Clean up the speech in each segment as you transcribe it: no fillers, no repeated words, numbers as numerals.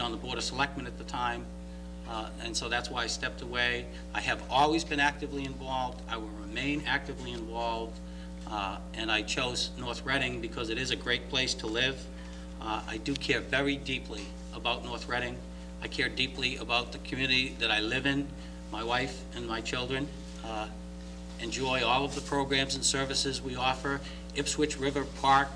on the Board of Selectmen at the time, and so that's why I stepped away. I have always been actively involved. I will remain actively involved, and I chose North Reading because it is a great place to live. I do care very deeply about North Reading. I care deeply about the community that I live in. My wife and my children enjoy all of the programs and services we offer. Ipswich River Park,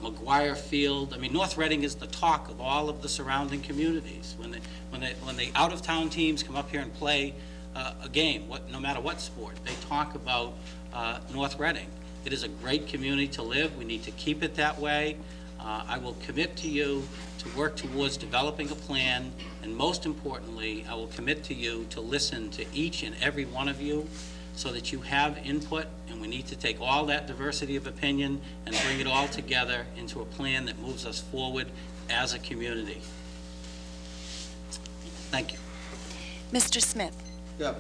McGuire Field. I mean, North Reading is the talk of all of the surrounding communities. When the out-of-town teams come up here and play a game, no matter what sport, they talk about North Reading. It is a great community to live. We need to keep it that way. I will commit to you to work towards developing a plan, and most importantly, I will commit to you to listen to each and every one of you so that you have input, and we need to take all that diversity of opinion and bring it all together into a plan that moves us forward as a community. Thank you. Mr. Smith. Yeah,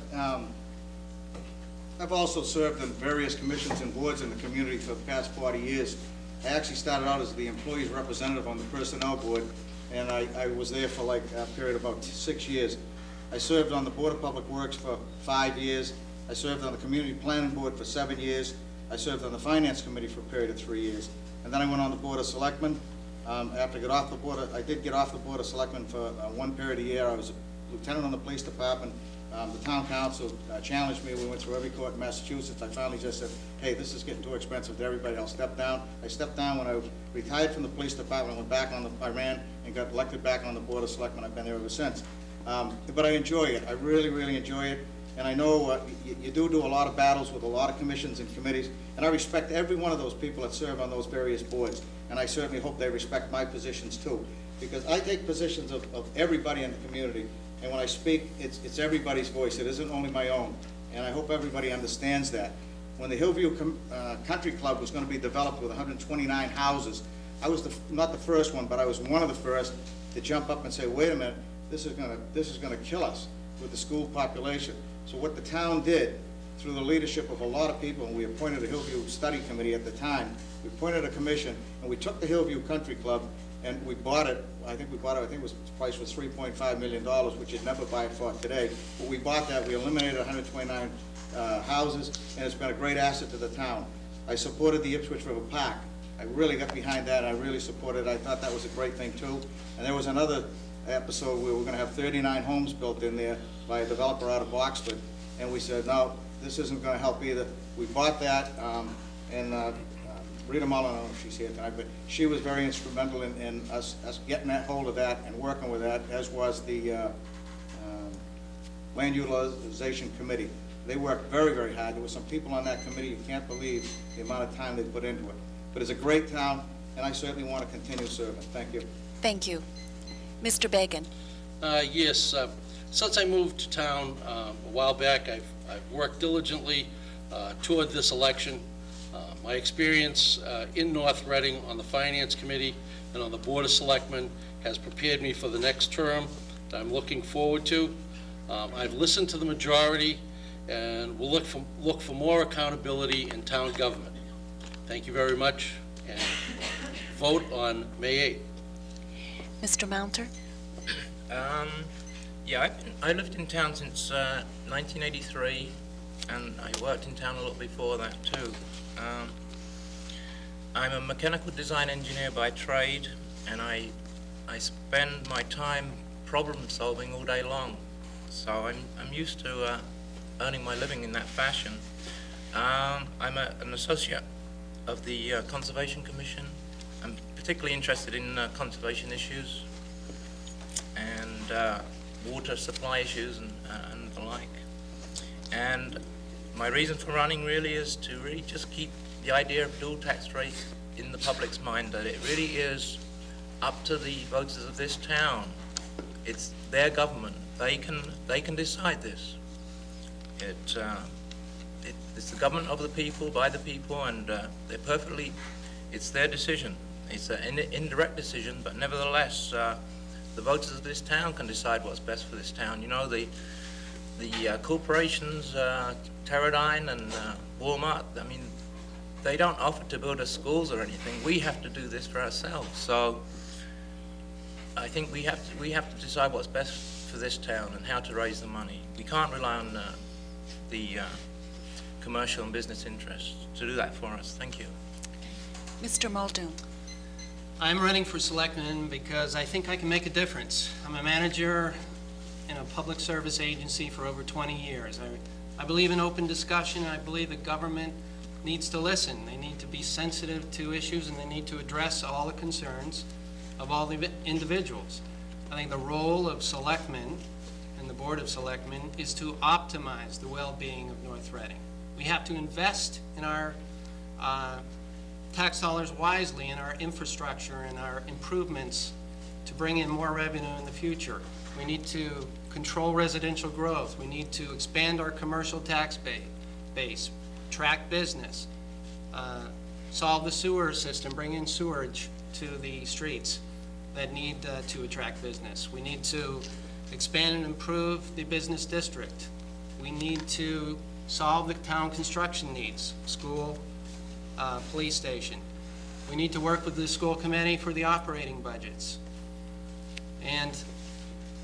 I've also served on various commissions and boards in the community for the past 40 years. I actually started out as the employees representative on the personnel board, and I was there for like a period of about 6 years. I served on the Board of Public Works for 5 years. I served on the Community Planning Board for 7 years. I served on the Finance Committee for a period of 3 years. And then I went on the Board of Selectmen. After I got off the board, I did get off the Board of Selectmen for one period of year. I was a lieutenant on the police department. The town council challenged me. We went through every court in Massachusetts. I finally just said, hey, this is getting too expensive to everybody. I'll step down. I stepped down when I retired from the police department. I went back I ran and got elected back on the Board of Selectmen. I've been there ever since. But I enjoy it. I really, really enjoy it. And I know you do a lot of battles with a lot of commissions and committees, and I respect every one of those people that serve on those various boards. And I certainly hope they respect my positions too, because I take positions of everybody in the community. And when I speak, it's everybody's voice. It isn't only my own. And I hope everybody understands that. When the Hillview Country Club was going to be developed with 129 houses, I was not the first one, but I was one of the first to jump up and say, wait a minute, this is going to kill us with the school population. So what the town did, through the leadership of a lot of people, and we appointed a Hillview Study Committee at the time, we appointed a commission, and we took the Hillview Country Club, and we bought it. I think the price was $3.5 million, which you'd never buy it for today. But we bought that, we eliminated 129 houses, and it's been a great asset to the town. I supported the Ipswich River Park. I really got behind that, I really supported it. I thought that was a great thing too. And there was another episode where we're going to have 39 homes built in there by a developer out of Oxford, and we said, no, this isn't going to help either. We bought that, and Rita Mullen, I don't know if she's here tonight, but she was very instrumental in us getting that hold of that and working with that, as was the Land Utilization Committee. They worked very, very hard. There were some people on that committee, you can't believe the amount of time they put into it. But it's a great town, and I certainly want to continue serving. Thank you. Thank you. Mr. Bagan. Yes, since I moved to town a while back, I've worked diligently toward this election. My experience in North Reading on the Finance Committee and on the Board of Selectmen has prepared me for the next term that I'm looking forward to. I've listened to the majority, and we'll look for more accountability in town government. Thank you very much, and vote on May 8th. Mr. Mounter. Yeah, I lived in town since 1983, and I worked in town a lot before that too. I'm a mechanical design engineer by trade, and I spend my time problem solving all day long. So I'm used to earning my living in that fashion. I'm an associate of the Conservation Commission. I'm particularly interested in conservation issues and water supply issues and the like. And my reason for running really is to really just keep the idea of dual tax rates in the public's mind, that it really is up to the voters of this town. It's their government. They can decide this. It's the government of the people, by the people, and it's their decision. It's an indirect decision, but nevertheless, the voters of this town can decide what's best for this town. You know, the corporations, Teradyne and Walmart, I mean, they don't offer to build us schools or anything. We have to do this for ourselves. So I think we have to decide what's best for this town and how to raise the money. We can't rely on the commercial and business interests to do that for us. Thank you. Mr. Muldoon? I'm running for selectman because I think I can make a difference. I'm a manager in a public service agency for over 20 years. I believe in open discussion, and I believe that government needs to listen. They need to be sensitive to issues, and they need to address all the concerns of all the individuals. I think the role of selectmen and the Board of Selectmen is to optimize the well-being of North Reading. We have to invest in our tax dollars wisely in our infrastructure and our improvements to bring in more revenue in the future. We need to control residential growth. We need to expand our commercial tax base, track business, solve the sewer system, bring in sewerage to the streets that need to attract business. We need to expand and improve the business district. We need to solve the town construction needs, school, police station. We need to work with the school committee for the operating budgets. And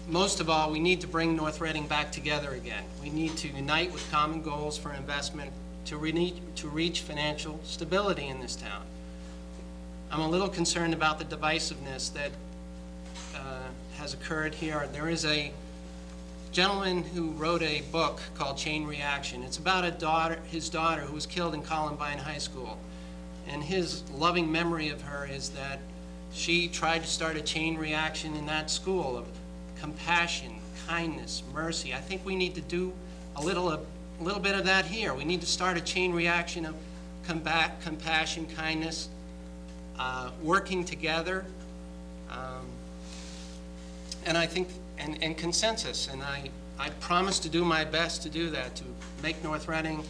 most of all, we need to bring North Reading back together again. We need to unite with common goals for investment to reach financial stability in this town. I'm a little concerned about the divisiveness that has occurred here. There is a gentleman who wrote a book called Chain Reaction. It's about his daughter who was killed in Columbine High School. And his loving memory of her is that she tried to start a chain reaction in that school of compassion, kindness, mercy. I think we need to do a little bit of that here. We need to start a chain reaction of compassion, kindness, working together, and I think, and consensus. And I promise to do my best to do that, to make North Reading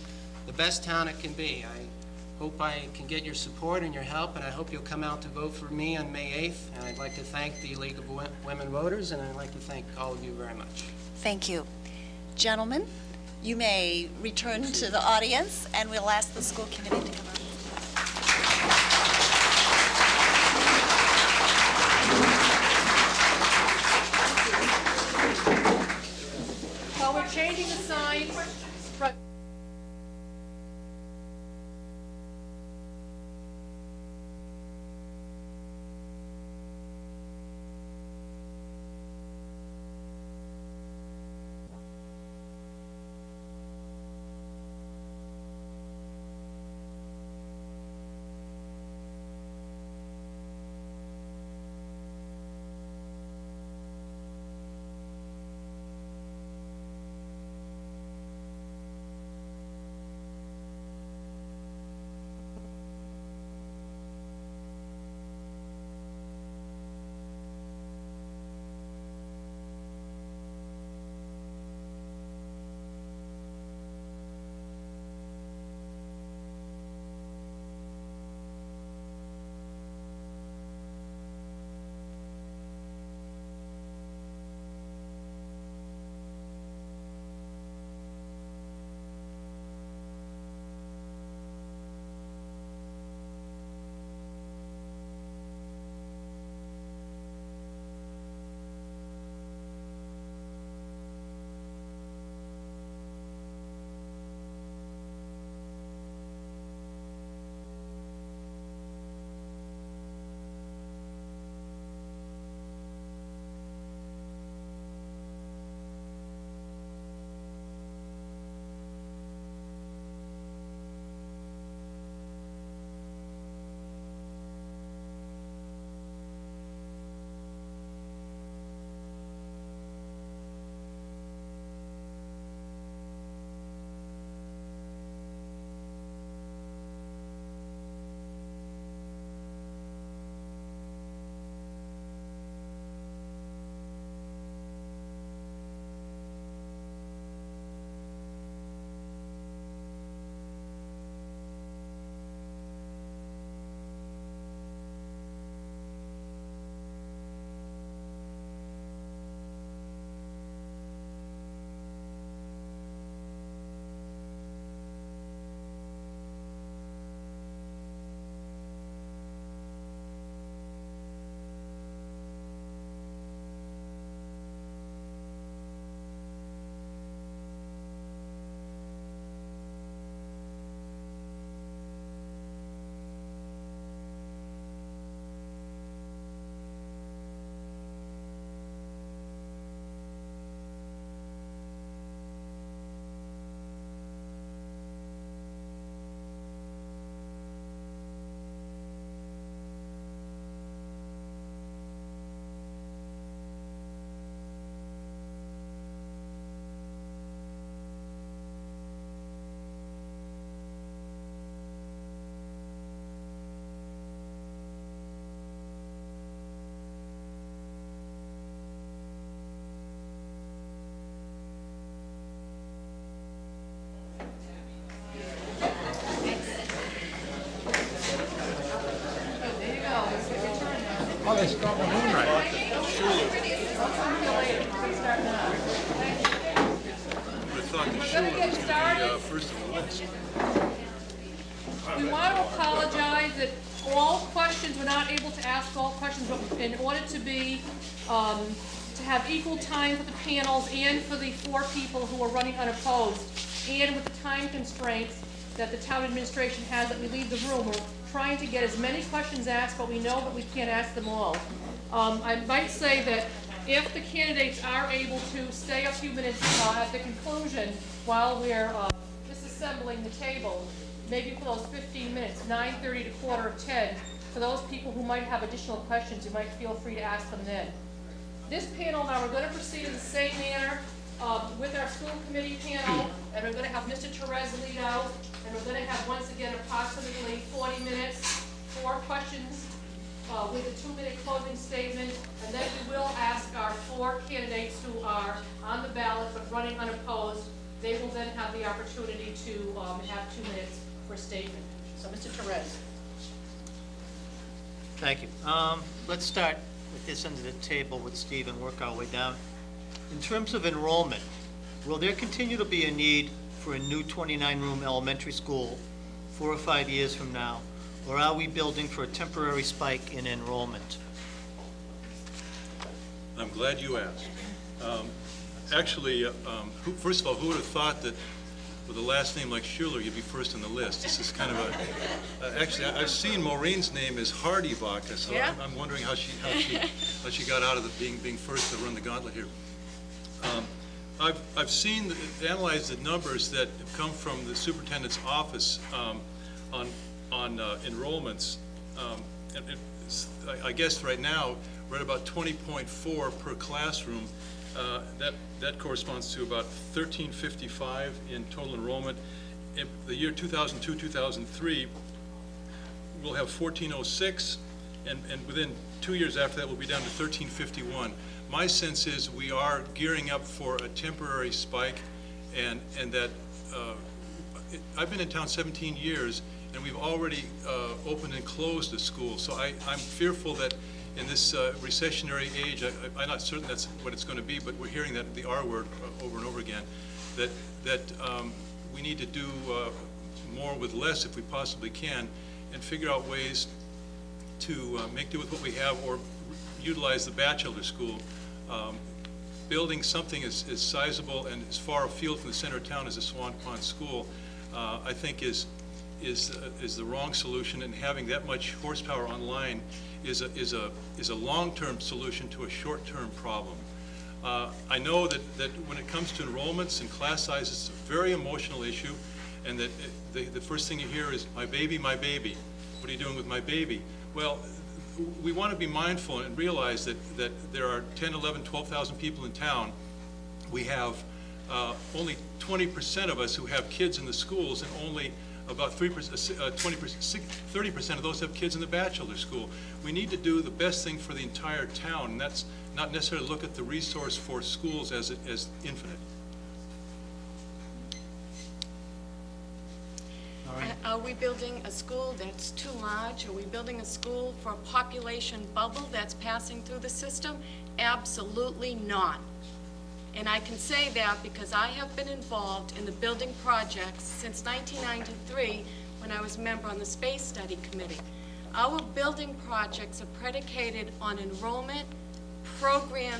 the best town it can be. I hope I can get your support and your help, and I hope you'll come out to vote for me on May 8th. And I'd like to thank the League of Women Voters, and I'd like to thank all of you very much. Thank you. Gentlemen, you may return to the audience, and we'll ask the school committee to come up. While we're changing the signs, to ask all questions, but in order to be, to have equal time for the panels and for the 4 people who are running unopposed, and with the time constraints that the town administration has that we leave the room, we're trying to get as many questions asked, but we know that we can't ask them all. I might say that if the candidates are able to stay a few minutes at the conclusion while we're disassembling the table, maybe for those 15 minutes, 9:30 to 9:45, for those people who might have additional questions, you might feel free to ask them then. This panel, now we're going to proceed in the same manner with our school committee panel, and we're going to have Mr. Therese lead out, and we're going to have, once again, approximately 40 minutes for questions with a 2-minute closing statement, and then we will ask our 4 candidates who are on the ballot but running unopposed. They will then have the opportunity to have 2 minutes for a statement. So, Mr. Therese. Thank you. Let's start with this end of the table with Steve and work our way down. In terms of enrollment, will there continue to be a need for a new 29-room elementary school 4 or 5 years from now, or are we building for a temporary spike in enrollment? I'm glad you asked. Actually, first of all, who would have thought that with a last name like Schuler, you'd be first on the list? This is kind of a, actually, I've seen Maureen's name is Hardy Baca, so Yeah. I'm wondering how she got out of the being first to run the gauntlet here. I've seen, analyzed the numbers that have come from the superintendent's office on enrollments. I guess right now, we're at about 20.4 per classroom. That corresponds to about 1355 in total enrollment. In the year 2002, 2003, we'll have 1406, and within 2 years after that, we'll be down to 1351. My sense is we are gearing up for a temporary spike, and that I've been in town 17 years, and we've already opened and closed a school. So I'm fearful that in this recessionary age, I'm not certain that's what it's going to be, but we're hearing that the R word over and over again, that we need to do more with less if we possibly can, and figure out ways to make do with what we have, or utilize the bachelor school. Building something as sizable and as far afield from the center of town as a Swan Pond School, I think is the wrong solution, and having that much horsepower online is a long-term solution to a short-term problem. I know that when it comes to enrollments and class sizes, it's a very emotional issue, and that the first thing you hear is, my baby, my baby. What are you doing with my baby? Well, we want to be mindful and realize that there are 10, 11, 12,000 people in town. We have only 20% of us who have kids in the schools, and only about 30% of those have kids in the bachelor school. We need to do the best thing for the entire town, and that's not necessarily look at the resource for schools as infinite. Are we building a school that's too large? Are we building a school for a population bubble that's passing through the system? Absolutely not. And I can say that because I have been involved in the building projects since 1993, when I was a member on the Space Study Committee. Our building projects are predicated on enrollment, program